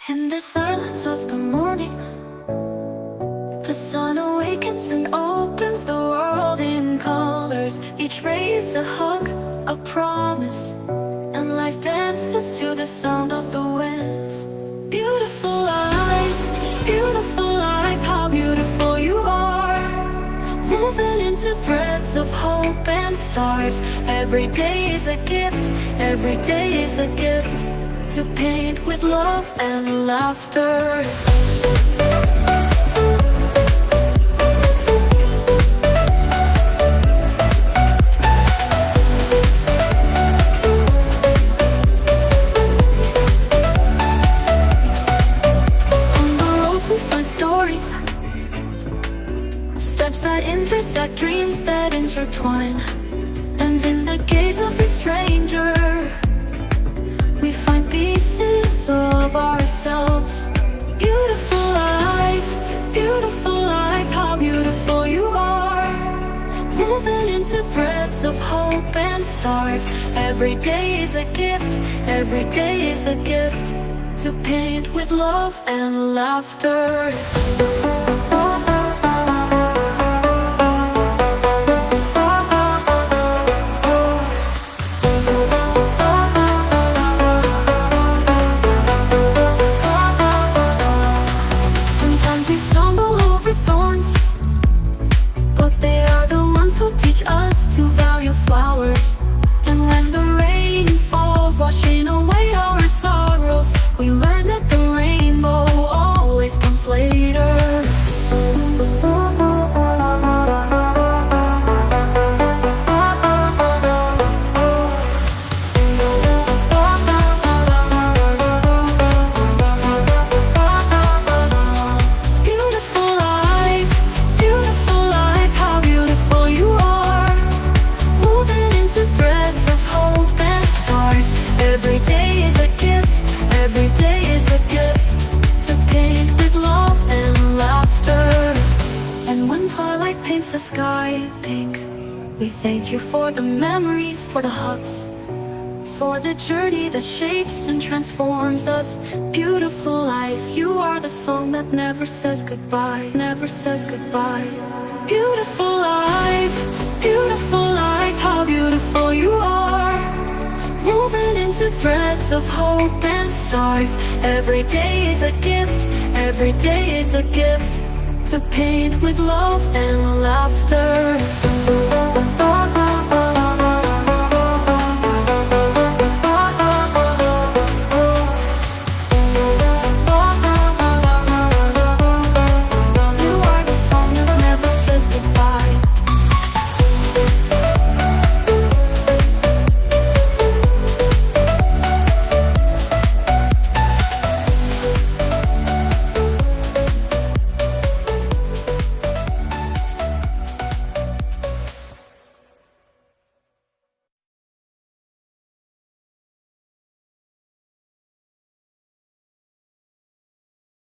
In the silence of the morning, the sun awakens and opens the world in colors. Each ray is a hug, a promise, and life dances to the sound of the winds. Beautiful life, how beautiful you are. Woven into threads of hope and stars. Every day is a gift, every day is a gift, to paint with love and laughter. On the roads we find stories, steps that intersect, dreams that intertwine. And in the gaze of a stranger, we find pieces of ourselves. Beautiful life, how beautiful you are. Woven into threads of hope and stars. Every day is a gift, every day is a gift, to paint with love and laughter. Flowers. And when the rain falls, washing away our sorrows, we learn that the rainbow always comes later. Beautiful life, how beautiful you are. Every day is a gift, every day is a gift, to paint with love and laughter. And when twilight paints the sky pink, we thank you for the memories, for the hugs, for the journey that shapes and transforms us. Beautiful life, you are the song that never says goodbye, never says goodbye. Beautiful life, how beautiful you are. Woven into threads of hope and stars. Every day is a gift, every day is a gift, to paint with love and laughter.